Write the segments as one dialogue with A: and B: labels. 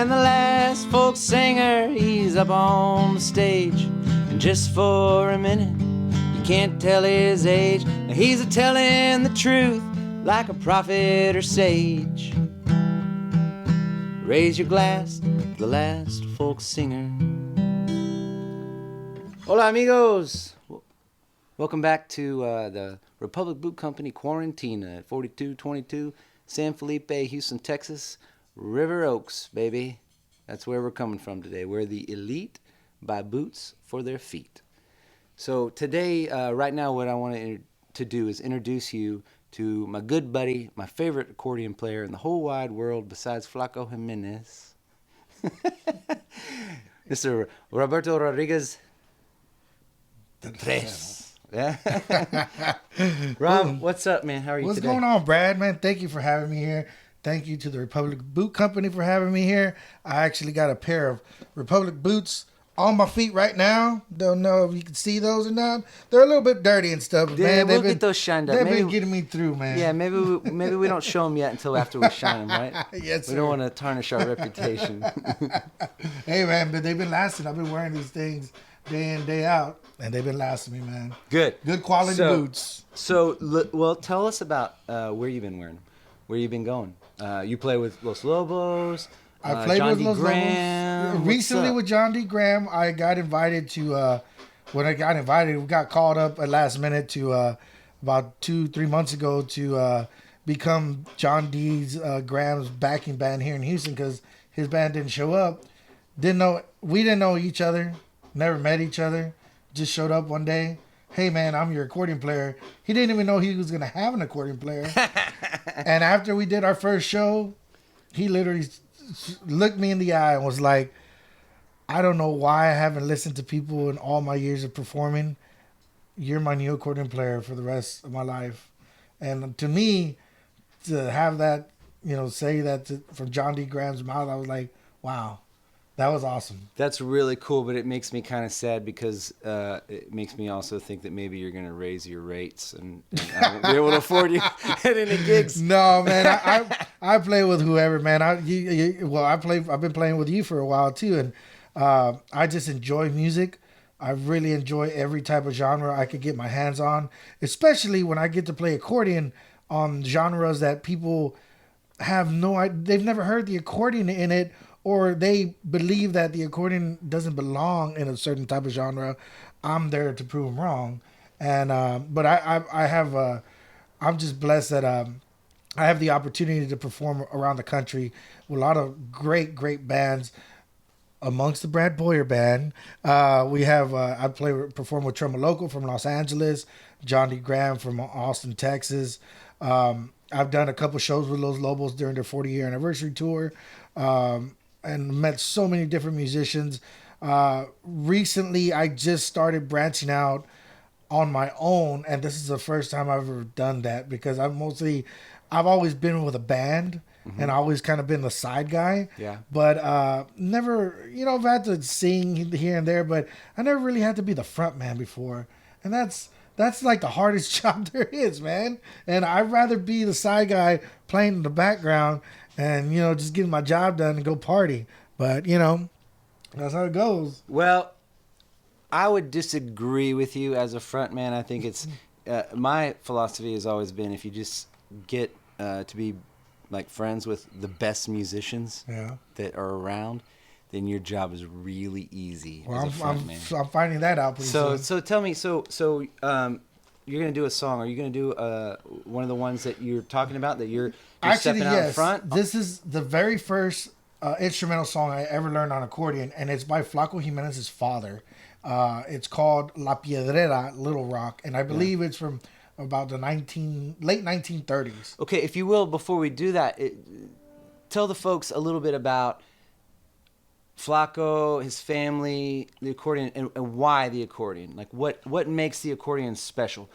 A: And the last folk singer, he's up on the stage. And just for a minute, you can't tell his age. Now he's a-telling the truth like a prophet or sage. Raise your glass to the last folk singer. Hola, amigos. Welcome back to the Republic Boot Company Quarantina at 4222 San Felipe, Houston, Texas. River Oaks, baby. That's where we're coming from today. We're the elite buy boots for their feet. So today, right now, what I want to do is introduce you to my good buddy, my favorite accordion player in the whole wide world besides Flaco Jimenez, Mr. Roberto Rodriguez Tres. Yeah. Rob, what's up, man? How are you
B: What's
A: today?
B: going on, Brad, man? Thank you for having me here. Thank you to the Republic Boot Company for having me here. I actually got a pair of Republic boots on my feet right now. Don't know if you can see those or not. They're a little bit dirty and stuff, but
A: Yeah,
B: man.
A: we'll get those shined up.
B: They've
A: Maybe,
B: been getting me through, man.
A: Yeah, maybe we don't show them yet until after we shine them, right?
B: Yes,
A: we don't want to tarnish our reputation.
B: Hey, man, but they've been lasting. I've been wearing these things day in, day out, and they've been lasting me, man.
A: Good
B: quality boots.
A: So, well, tell us about where you've been wearing them, where you've been going. You play with Los Lobos.
B: I played
A: John
B: with
A: D.
B: Los
A: Graham.
B: Lobos. Recently with John D. Graham, I got invited to, when I got invited, we got called up at last minute to, about 2-3 months ago to become John D. Graham's backing band here in Houston because his band didn't show up. We didn't know each other, never met each other, just showed up one day. Hey, man, I'm your accordion player. He didn't even know he was going to have an accordion player. And after we did our first show, he literally looked me in the eye and was like, I don't know why I haven't listened to people in all my years of performing. You're my new accordion player for the rest of my life. And to me, to have that, say that from John D. Graham's mouth, I was like, wow. That was awesome. That's
A: really cool, but it makes me kind of sad because it makes me also think that maybe you're going to raise your rates and I won't be able to afford you at any gigs.
B: No, man, I play with whoever, man. I've been playing with you for a while too, and I just enjoy music. I really enjoy every type of genre I could get my hands on, especially when I get to play accordion on genres that people have no idea. They've never heard the accordion in it. Or they believe that the accordion doesn't belong in a certain type of genre. I'm there to prove them wrong. And but I'm just blessed that I have the opportunity to perform around the country with a lot of great bands. Amongst the Brad Boyer band, we have I perform with Tremoloco from Los Angeles, John D. Graham from Austin, Texas. I've done a couple shows with Los Lobos during their 40-year anniversary tour. And met so many different musicians. Recently, I just started branching out on my own, and this is the first time I've ever done that because I've always been with a band, and I always kind of been the side guy.
A: Yeah.
B: But never, I've had to sing here and there, but I never really had to be the front man before, and that's like the hardest job there is, man. And I'd rather be the side guy playing in the background and, just getting my job done and go party. But, that's how it goes.
A: Well, I would disagree with you as a front man. I think it's my philosophy has always been if you just get to be like friends with the best musicians that are around, then your job is really easy.
B: Well,
A: as a front man.
B: I'm finding that out pretty soon.
A: So tell me, you're gonna do a song. Are you gonna do one of the ones that you're talking about that you're
B: actually
A: stepping out in front?
B: This is the very first instrumental song I ever learned on accordion, and it's by Flaco Jimenez's father. It's called La Piedrera, Little Rock, and I believe it's from about the late 1930s.
A: Okay, if you will, before we do that, tell the folks a little bit about Flaco, his family, the accordion, and why the accordion. Like, what makes the accordion special?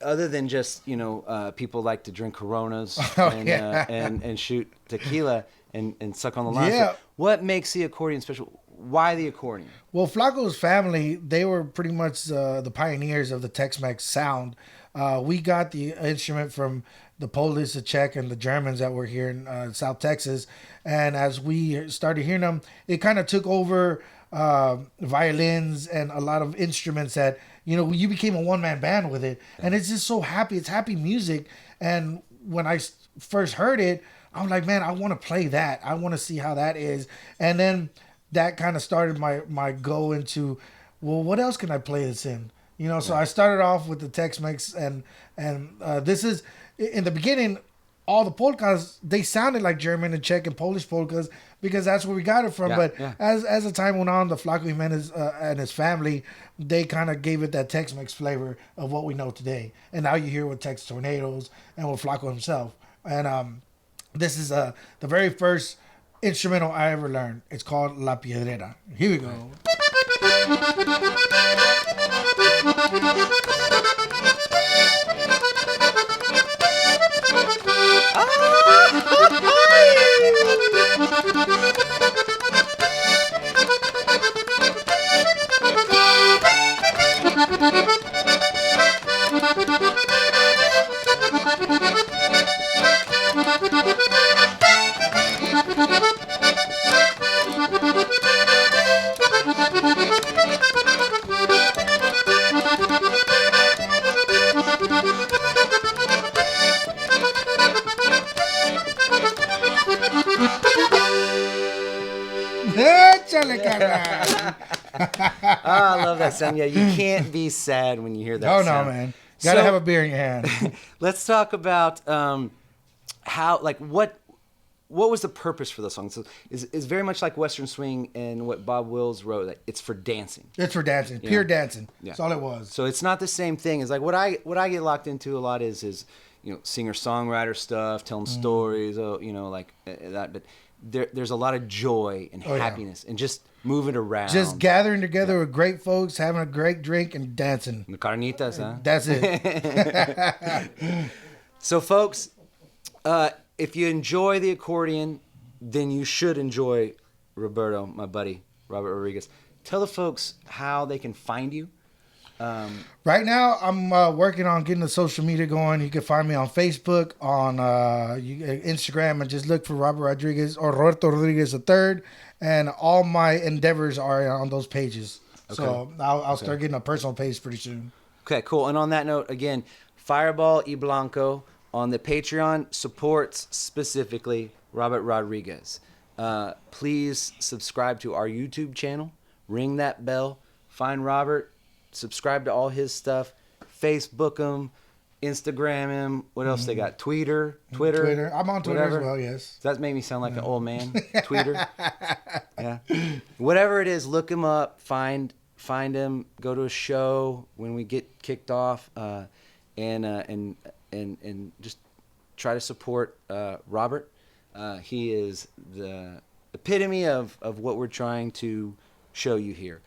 A: Other than just, people like to drink Coronas and shoot tequila and suck on the lines.
B: Yeah.
A: What makes the accordion special? Why the accordion?
B: Well, Flaco's family, they were pretty much the pioneers of the Tex-Mex sound. We got the instrument from the Polish, the Czech, and the Germans that were here in South Texas. And as we started hearing them, it kind of took over violins and a lot of instruments that, you became a one-man band with it. And it's just so happy. It's happy music. And when I first heard it, I was like, man, I want to play that. I want to see how that is. And then that kind of started my go into, well, what else can I play this in? So I started off with the Tex-Mex, and this is, in the beginning, all the polkas, they sounded like German and Czech and Polish polkas because that's where we got it from. As the time went on, the Flaco Jimenez and his family, they kind of gave it that Tex-Mex flavor of what we know today. And now you hear with Texas Tornadoes and with Flaco himself. And this is the very first instrumental I ever learned. It's called La Piedrera. Here we go.
A: I love that sound. Yeah, you can't be sad when you hear that sound.
B: No, man. Gotta have a beer in your hand.
A: Let's talk about how, what was the purpose for the song? So is very much like Western Swing and what Bob Wills wrote. Like, it's for dancing.
B: It's for dancing. Pure dancing. Yeah. That's all it was.
A: So it's not the same thing as like what I get locked into a lot is singer songwriter stuff, telling stories. That, but there's a lot of joy and happiness and just moving around.
B: Just gathering together with great folks, having a great drink, and dancing.
A: The carnitas, huh?
B: That's it.
A: So, folks, if you enjoy the accordion, then you should enjoy Roberto, my buddy, Robert Rodriguez. Tell the folks how they can find you.
B: Right now, I'm working on getting the social media going. You can find me on Facebook, on Instagram, and just look for Robert Rodriguez or Roberto Rodriguez III, and all my endeavors are on those pages. Okay. So I'll start getting a personal page pretty soon.
A: Okay, cool. And on that note, again, Fireball y Blanco on the Patreon supports specifically Robert Rodriguez. Please subscribe to our YouTube channel. Ring that bell. Find Robert. Subscribe to all his stuff. Facebook him, Instagram him. What else they got? Twitter.
B: I'm on Twitter as well. Yes.
A: Does that make me sound like an old man? Twitter. Yeah. Whatever it is, look him up. Find him. Go to a show when we get kicked off, and just try to support Robert. He is the epitome of what we're trying to show you here.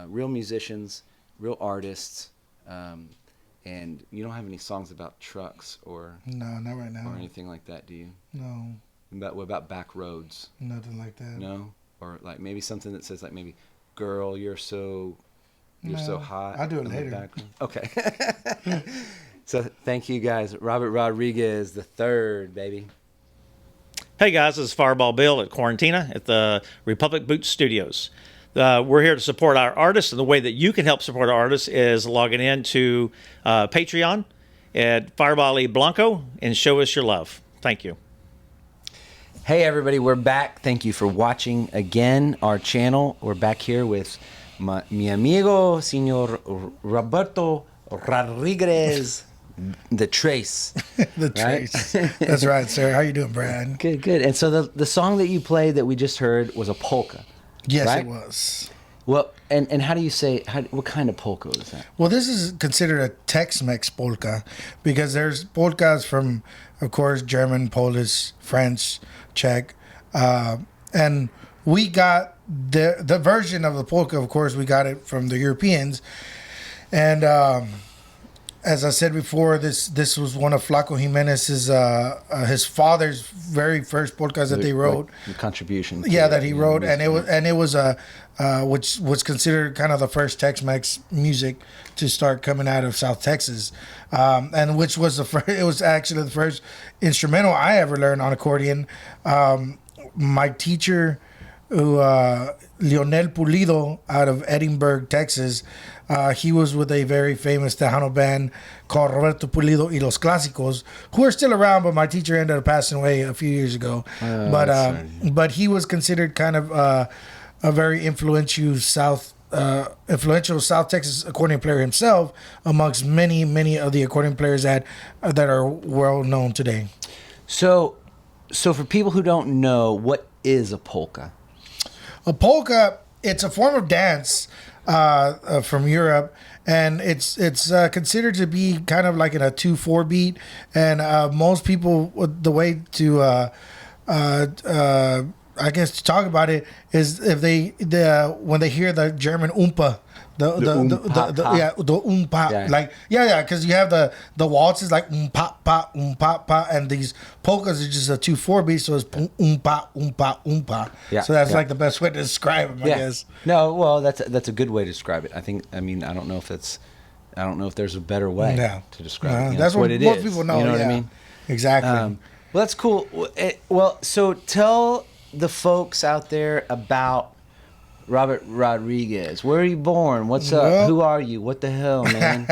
A: Real musicians. Real artists, and you don't have any songs about trucks or
B: no, not right now,
A: or anything like that, do you?
B: No.
A: What about back roads?
B: Nothing like that.
A: No, or like maybe something that says like maybe, "Girl, you're so hot."
B: I'll do it later.
A: Okay. So thank you guys, Robert Rodriguez the third, baby.
C: Hey guys, this is Fireball Bill at Quarantina at the Republic Boot Studios. We're here to support our artists, and the way that you can help support our artists is logging into Patreon at Fireball y Blanco and show us your love. Thank you.
A: Hey everybody, we're back. Thank you for watching again our channel. We're back here with mi amigo, Señor Roberto Rodriguez, the Trace.
B: The Trace. That's right, sir. How you doing, Brad?
A: Good. And so the song that you played that we just heard was a polka.
B: Yes,
A: right?
B: It was.
A: Well, and how do you say, what kind of polka is that?
B: Well, this is considered a Tex-Mex polka because there's polkas from, of course, German, Polish, French, Czech. And we got the version of the polka, of course, we got it from the Europeans. And as I said before, this was one of Flaco Jimenez's his father's very first polkas that they wrote.
A: Like the contribution.
B: Yeah, that he wrote, and it was which was considered kind of the first Tex-Mex music to start coming out of South Texas, and which was it was actually the first instrumental I ever learned on accordion. My teacher, who Leonel Pulido out of Edinburgh, Texas, he was with a very famous Tejano band called Roberto Pulido y Los Clásicos, who are still around, but my teacher ended up passing away a few years ago. But he was considered kind of a very influential South Texas accordion player himself, amongst many of the accordion players that are well known today.
A: So for people who don't know, what is a polka?
B: A polka, it's a form of dance from Europe, and it's considered to be kind of like in a 2/4 beat. And most people, the way to I guess to talk about it is if when they hear the German oompa. The oompa, because you have the waltzes like pa, and these polkas are just a 2/4 beat, so it's oompa.
A: Yeah,
B: so that's like the best way to describe them, I guess.
A: No, well, that's a good way to describe it. I mean, I don't know if there's a better way to describe it.
B: That's what
A: it
B: most
A: is.
B: people know.
A: You know what I mean?
B: Exactly.
A: Well, that's cool. Well, so tell the folks out there about Robert Rodriguez. Where are you born? What's up?
B: Well,
A: who are you? What the hell, man?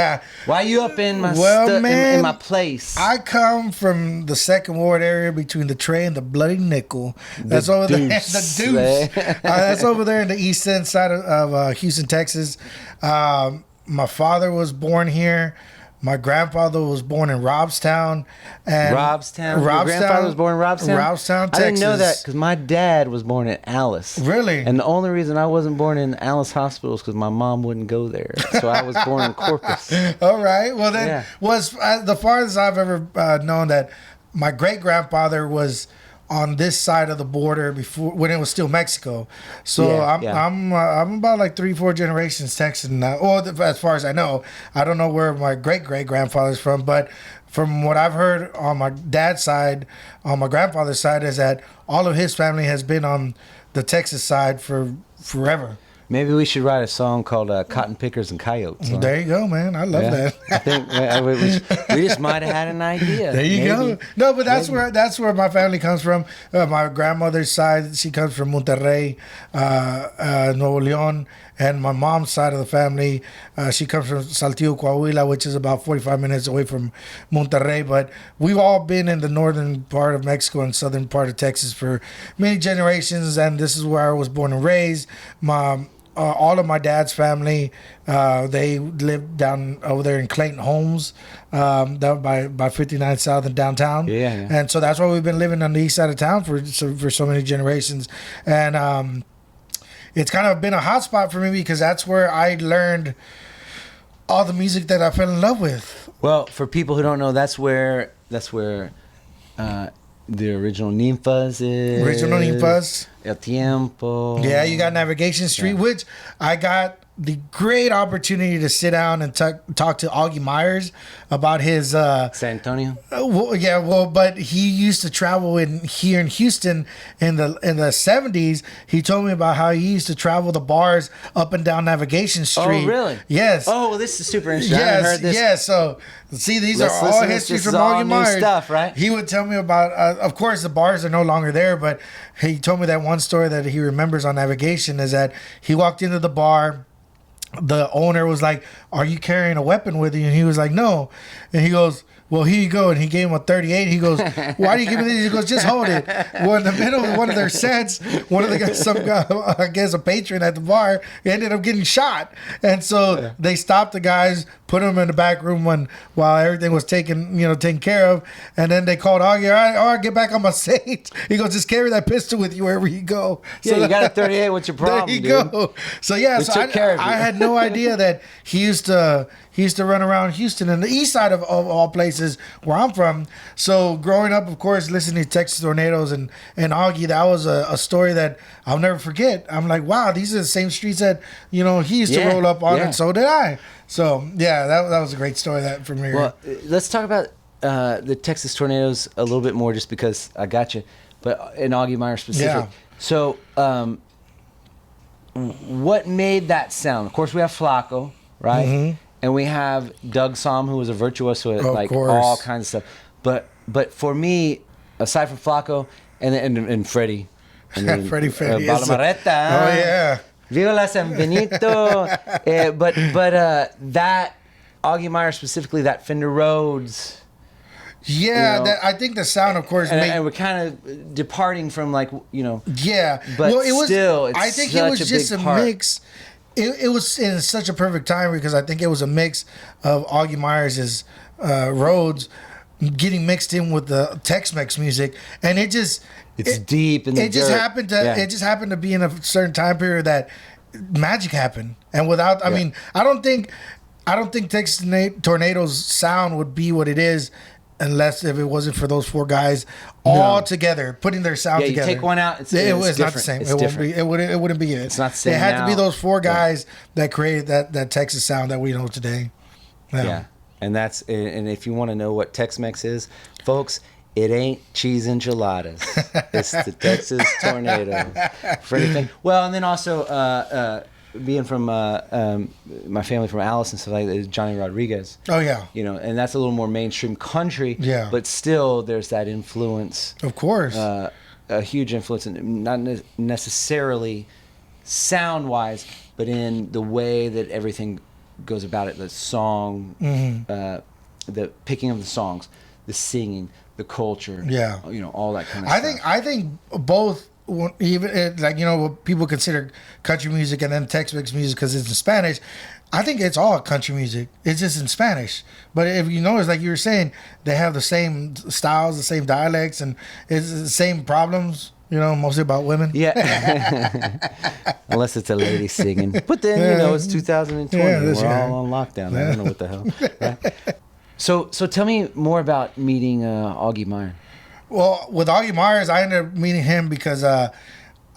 A: Why are you up in my in my place?
B: I come from the Second Ward area between the Tray and the Bloody Nickel. That's over there. The Deuce. That's over there in the east end side of Houston, Texas. My father was born here. My grandfather was born in Robstown.
A: Robstown? Your grandfather was born in Robstown?
B: Robstown, Texas.
A: I didn't know that because my dad was born in Alice.
B: Really?
A: And the only reason I wasn't born in Alice Hospital is because my mom wouldn't go there. So I was born in Corpus.
B: All right. Well, then was the farthest I've ever known that my great-grandfather was on this side of the border before when it was still Mexico. So I'm about like 3-4 generations Texan now. Or as far as I know, I don't know where my great grandfather's from, but from what I've heard on my dad's side, on my grandfather's side, is that all of his family has been on the Texas side for forever.
A: Maybe we should write a song called Cotton Pickers and Coyotes. Huh?
B: There you go, man. I love that.
A: I think we just might have had an idea.
B: There you go. No, but that's where my family comes from. My grandmother's side, she comes from Monterrey, Nuevo León. And my mom's side of the family, she comes from Saltillo, Coahuila, which is about 45 minutes away from Monterrey. But we've all been in the northern part of Mexico and southern part of Texas for many generations. And this is where I was born and raised. All of my dad's family, they lived down over there in Clayton Homes, down by 59 South and downtown.
A: Yeah.
B: And so that's why we've been living on the east side of town for so many generations. And it's kind of been a hot spot for me because that's where I learned all the music that I fell in love with.
A: Well, for people who don't know, that's where the original Ninfas is.
B: Original Ninfas.
A: El Tiempo.
B: Yeah, you got Navigation Street, which I got the great opportunity to sit down and talk to Augie Myers about his
A: San Antonio.
B: But he used to travel here in Houston in the 70s. He told me about how he used to travel the bars up and down Navigation Street.
A: Oh, really?
B: Yes.
A: Oh, well, this is super interesting. I haven't heard this.
B: Yes. So see, these are all history from Augie Myers.
A: Stuff, right?
B: He would tell me about. Of course, the bars are no longer there, but he told me that one story that he remembers on Navigation is that he walked into the bar. The owner was like, "Are you carrying a weapon with you?" And he was like, "No." And he goes, "Well, here you go." And he gave him a 38. He goes, "Why do you give me this?" He goes, "Just hold it." Well, in the middle of one of their sets, one of the guys, some guy, I guess a patron at the bar, he ended up getting shot. And so they stopped the guys, put them in the back room while everything was taken care of. And then they called Augie, all right, get back on my seat. He goes, "Just carry that pistol with you wherever you go."
A: So you got a 38. What's your problem,
B: there you
A: dude?
B: go. So yeah, I had no idea that he used to run around Houston and the east side of all places. places where I'm from. So growing up, of course, listening to Texas Tornadoes and Augie, that was a story that I'll never forget. I'm like, wow, these are the same streets that he used to roll up on, and so did I. So yeah, that was a great story that from here.
A: Well, let's talk about the Texas Tornadoes a little bit more, just because I got you, but in Augie Meyer specific.
B: Yeah.
A: So, what made that sound? Of course, we have Flaco, right?
B: Mm-hmm.
A: And we have Doug Somm, who was a virtuoso at like
B: course.
A: all kinds of stuff. But for me, aside from Flaco and Freddie,
B: Freddie
A: Balamarreta,
B: oh yeah,
A: Viola San Benito, but that Augie Meyer specifically, that Fender Rhodes.
B: yeah. I think the sound, of course,
A: and we're kind of departing from
B: yeah.
A: But
B: well, it was.
A: still, it's
B: I think
A: such
B: it was
A: a
B: just
A: big
B: a
A: part.
B: mix. It was in such a perfect time because I think it was a mix of Augie Myers' Rhodes getting mixed in with the Tex-Mex music, and it's
A: deep in the
B: it just
A: dirt.
B: happened to
A: Yeah.
B: it just happened to be in a certain time period that magic happened, and without I mean I don't think Texas Tornadoes sound would be what it is unless if it wasn't for those four guys all together putting their sound
A: Yeah, you
B: together.
A: take one out, it's
B: not the
A: different.
B: same.
A: It's
B: it won't
A: different.
B: be. It wouldn't be it.
A: It's not the same
B: It had to be
A: now.
B: those four
A: Yeah.
B: guys that created that Texas sound that we know today.
A: Yeah, and if you want to know what Tex-Mex is, folks, it ain't cheese enchiladas. It's the Texas Tornadoes. For anything. Well, and then also being from my family from Alice and stuff like that, is Johnny Rodriguez.
B: Oh yeah.
A: And that's a little more mainstream country.
B: Yeah.
A: But still, there's that influence.
B: Of course.
A: A huge influence, not necessarily sound-wise, but in the way that everything goes about it. The song, the picking of the songs, the singing, the culture.
B: Yeah.
A: All that kind of stuff.
B: I think both. Even what people consider country music and then Tex-Mex music because it's in Spanish. I think it's all country music. It's just in Spanish. But if you notice, like you were saying, they have the same styles, the same dialects, and it's the same problems. Mostly about women.
A: Yeah. Unless it's a lady singing. But then, it's 2020.
B: Yeah,
A: We're
B: that's right.
A: all on lockdown. I don't know what the hell. Right? So tell me more about meeting Augie Meyer.
B: Well, with Augie Myers, I ended up meeting him because I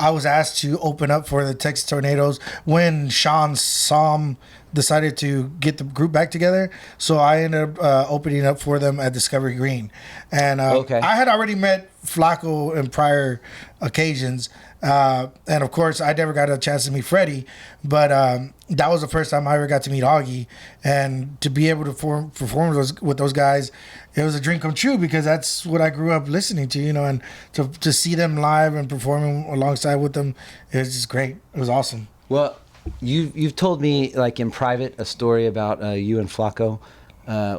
B: was asked to open up for the Texas Tornadoes when Sean Somm decided to get the group back together. So I ended up opening up for them at Discovery Green. And I had already met Flaco in prior occasions. And of course, I never got a chance to meet Freddie, but that was the first time I ever got to meet Augie. And to be able to perform with those guys, it was a dream come true because that's what I grew up listening to, and to see them live and performing alongside with them, it was just great. It was awesome.
A: Well, you've told me like in private a story about you and Flaco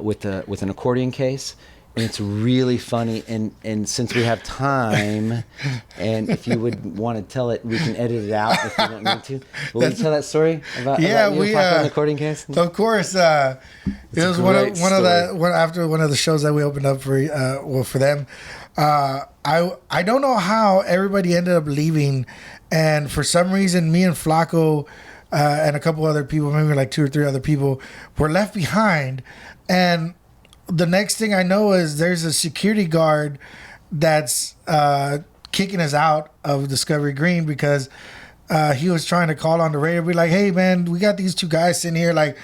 A: with an accordion case, and it's really funny. And since we have time, and if you would want to tell it, we can edit it out if you don't need to. Will you tell that story about you and Flaco and the accordion case?
B: Of course, it was one after one of the shows that we opened up for them. I don't know how everybody ended up leaving, and for some reason, me and Flaco and a couple other people, maybe like 2 or 3 other people, were left behind. And the next thing I know is there's a security guard that's kicking us out of Discovery Green because he was trying to call on the radio, be like, "Hey man, we got these 2 guys sitting here, like,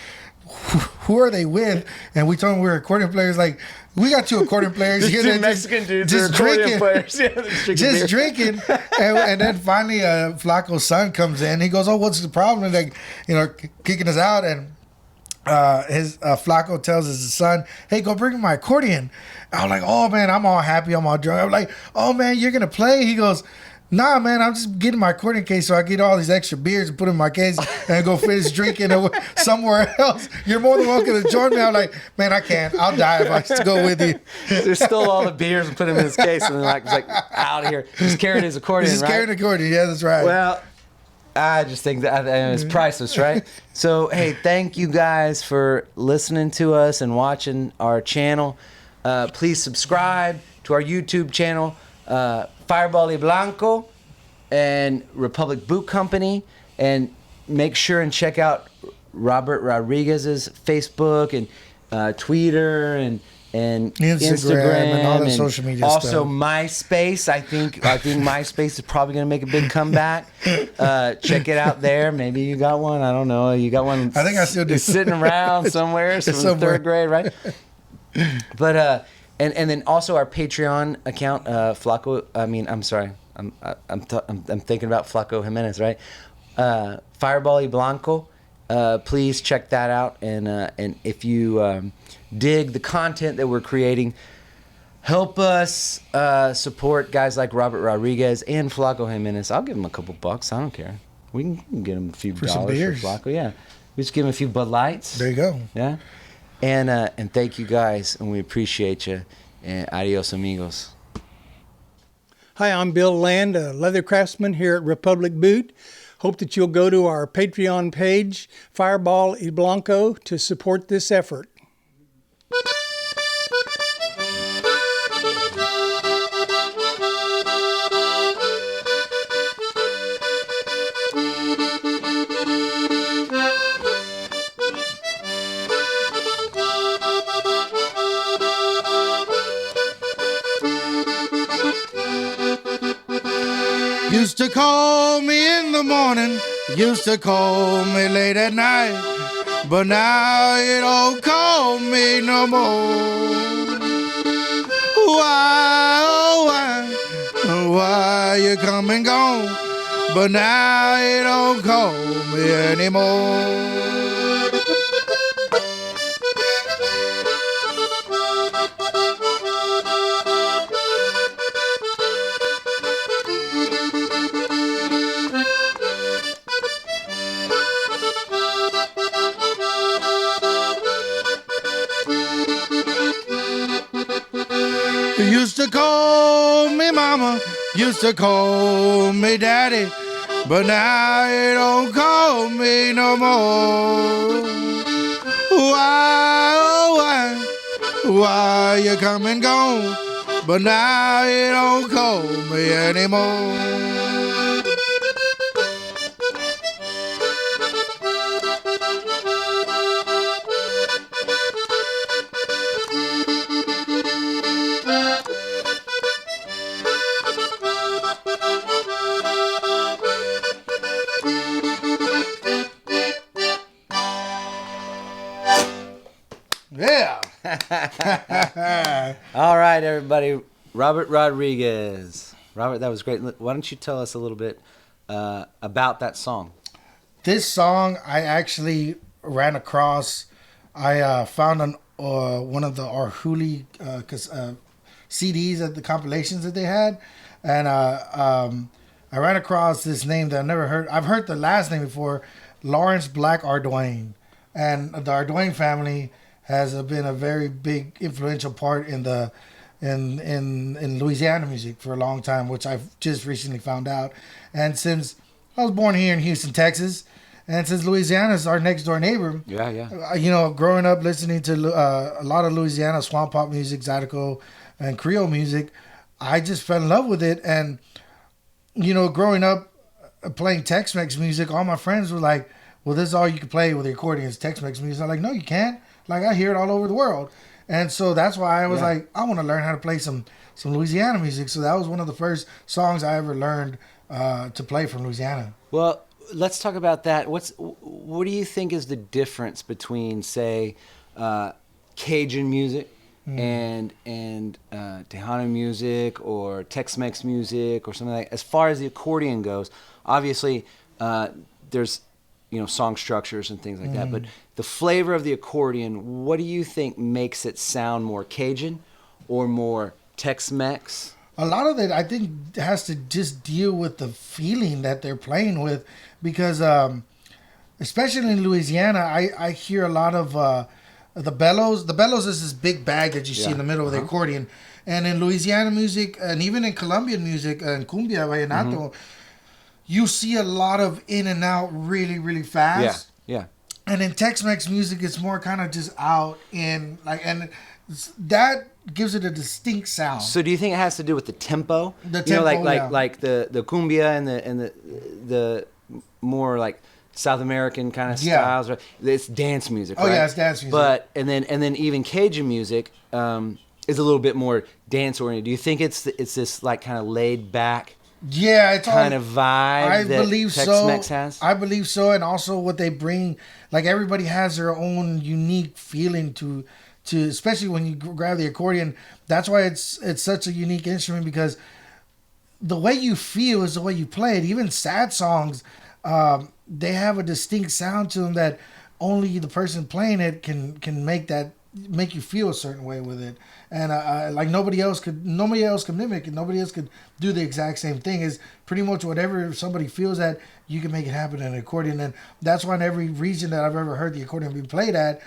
B: who are they with?" And we told him we're accordion players. Like, we got 2 accordion players here.
A: 2 Mexican dudes
B: just
A: are accordion
B: drinking,
A: players. Yeah,
B: just drinking. And then finally, Flaco's son comes in. He goes, "Oh, what's the problem?" And kicking us out. And his Flaco tells his son, "Hey, go bring my accordion." I'm like, "Oh man, I'm all happy, I'm all drunk." I'm like, "Oh man, you're gonna play?" He goes, "Nah, man, I'm just getting my accordion case so I get all these extra beers and put in my case and go finish drinking somewhere else. You're more than welcome to join me." I'm like, "Man, I can't. I'll die if I just go with you."
A: They stole all the beers and put them in his case, and then it's like out of here. He's carrying his accordion,
B: He's
A: right?
B: carrying an accordion. Yeah, that's right.
A: Well, I just think that it's priceless, right? So, hey, thank you guys for listening to us and watching our channel. Please subscribe to our YouTube channel, Fireball y Blanco and Republic Boot Company, and make sure and check out Robert Rodriguez's Facebook and Twitter and
B: Instagram and all the
A: and
B: social media
A: also
B: stuff.
A: MySpace. I think MySpace is probably going to make a big comeback. Check it out there. Maybe you got one. I don't know. You got one.
B: I think I still do.
A: Sitting around somewhere from
B: somewhere.
A: third grade, right? But and then also our Patreon account, Flaco. I mean, I'm sorry. I'm thinking about Flaco Jimenez, right? Fireball y Blanco. Please check that out, and if you dig the content that we're creating, help us support guys like Robert Rodriguez and Flaco Jimenez. I'll give him a couple bucks. I don't care. We can get him a few
B: For some
A: dollars
B: beers.
A: for Flaco. Yeah, we just give him a few Bud Lights.
B: There you go.
A: Yeah, and thank you guys, and we appreciate you. And adios, amigos.
D: Hi, I'm Bill Land, a leather craftsman here at Republic Boot. Hope that you'll go to our Patreon page, Fireball y Blanco, to support this effort.
B: Used to call me in the morning, used to call me late at night, but now you don't call me no more. Why, oh why you come and gone, but now you don't call me anymore. Used to call me mama, used to call me daddy, but now you don't call me no more. Why, oh why you come and gone, but now you don't call me anymore. Yeah.
A: All right, everybody. Robert Rodriguez. Robert, that was great. Why don't you tell us a little bit about that song?
B: This song I actually ran across. I found on one of the Arhuli CDs at the compilations that they had, and I ran across this name that I never heard. I've heard the last name before, Lawrence Black Ardoin, and the Ardoin family has been a very big influential part in the in Louisiana music for a long time, which I've just recently found out. And since I was born here in Houston, Texas, and since Louisiana is our next door neighbor, you know, growing up listening to a lot of Louisiana swamp pop music, Zydeco, and Creole music, I just fell in love with it. And you know, growing up playing Tex-Mex music, all my friends were like, "Well, this is all you can play with the accordion is Tex-Mex music." I'm like, "No, you can't." Like, I hear it all over the world. And so that's why I was like, I want to learn how to play some Louisiana music. So that was one of the first songs I ever learned to play from Louisiana.
A: Well, let's talk about that. What do you think is the difference between, say, Cajun music and Tejano music or Tex-Mex music or something like that? As far as the accordion goes, obviously there's, you know, song structures and things like that, but the flavor of the accordion, what do you think makes it sound more Cajun or more Tex-Mex?
B: A lot of it, I think, has to just deal with the feeling that they're playing with, because especially in Louisiana, I hear a lot of the bellows. The bellows is this big bag that you see in the middle of the accordion. And in Louisiana music, and even in Colombian music, and cumbia, vallenato, you see a lot of in and out really, really fast.
A: Yeah.
B: And in Tex-Mex music, it's more kind of just out in, like, and that gives it a distinct sound.
A: So do you think it has to do with the tempo?
B: The
A: you know,
B: tempo,
A: like the cumbia and the more like South American kind of
B: Yeah.
A: styles. Right? It's dance music.
B: Oh,
A: right?
B: yeah, it's dance music.
A: But and then even Cajun music is a little bit more dance oriented. Do you think it's this like kind of laid back
B: Yeah, it's
A: kind
B: all,
A: of vibe
B: I
A: that
B: believe
A: Tex-Mex
B: so.
A: has?
B: I believe so, and also what they bring, like everybody has their own unique feeling to especially when you grab the accordion. That's why it's such a unique instrument, because the way you feel is the way you play it. Even sad songs, they have a distinct sound to them that only the person playing it can make you feel a certain way with it. And like nobody else could mimic it. Nobody else could do the exact same thing. Is pretty much whatever somebody feels that you can make it happen in an accordion. And that's why in every region that I've ever heard the accordion be played at,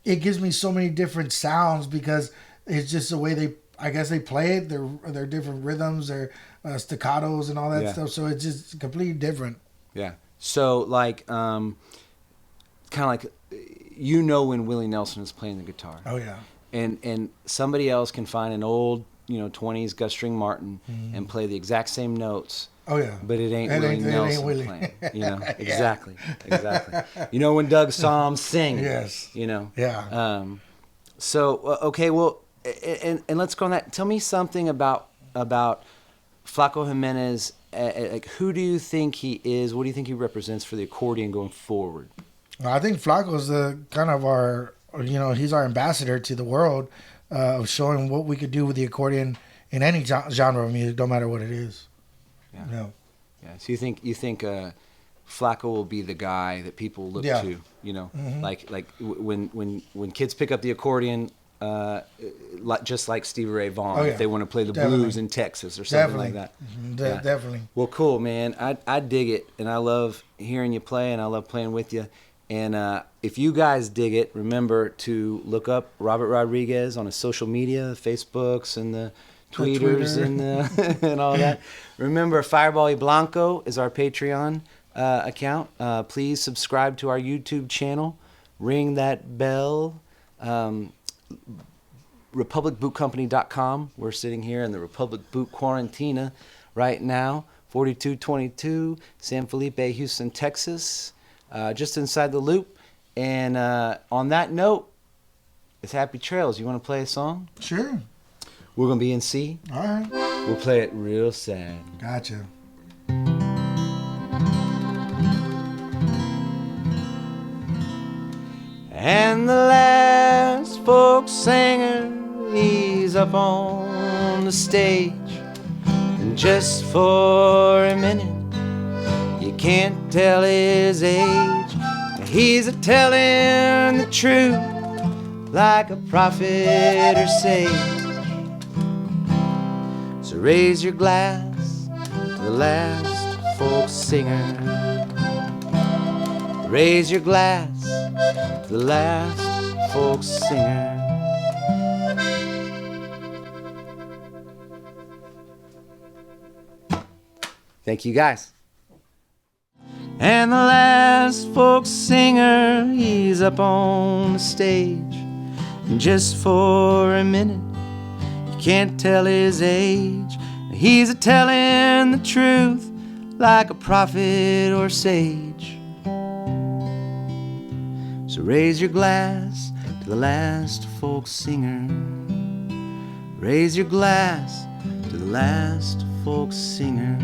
B: it gives me so many different sounds, because it's just the way they play it. They're different rhythms, their staccatos and all that stuff. So it's just completely different.
A: Yeah. So like kind of like when Willie Nelson is playing the guitar.
B: Oh yeah.
A: And somebody else can find an old 20s Gus String Martin and play the exact same notes.
B: Oh yeah.
A: But it ain't
B: It
A: Willie
B: ain't- it
A: Nelson
B: ain't Willie.
A: playing. Exactly. When Doug saw him sing.
B: Yes. Yeah.
A: So okay, well, and let's go on that. Tell me something about Flaco Jimenez. Like, who do you think he is? What do you think he represents for the accordion going forward?
B: I think Flacco's the kind of he's our ambassador to the world, of showing what we could do with the accordion in any genre of music, no matter what it is.
A: Yeah.
B: No.
A: Yeah. So you think Flacco will be the guy that people look
B: Yeah.
A: to? When kids pick up the accordion, just like Stevie Ray Vaughan,
B: Oh, yeah.
A: if they want to play the
B: Definitely.
A: blues in Texas or something
B: Definitely.
A: like that. Yeah.
B: Definitely.
A: Well, cool, man. I dig it, and I love hearing you play, and I love playing with you. And if you guys dig it, remember to look up Robert Rodriguez on his social media, Facebooks and the Tweeters
B: Twitter.
A: and all that. Remember, Fireball y Blanco is our Patreon account. Please subscribe to our YouTube channel. Ring that bell. RepublicBootCompany.com. We're sitting here in the Republic Boot Quarantina right now, 4222 San Felipe, Houston, Texas. Just inside the loop. And on that note, it's Happy Trails. You want to play a song?
B: Sure.
A: We're going to be in C.
B: All right.
A: We'll play it real sad.
B: Gotcha.
A: And the last folk singer, he's up on the stage. And just for a minute, you can't tell his age. He's a telling the truth like a prophet or sage. So raise your glass to the last folk singer. Raise your glass to the last folk singer. Thank you guys. And the last folk singer, he's up on the stage. And just for a minute, you can't tell his age. He's a-telling the truth like a prophet or sage. So raise your glass to the last folk singer. Raise your glass to the last folk singer.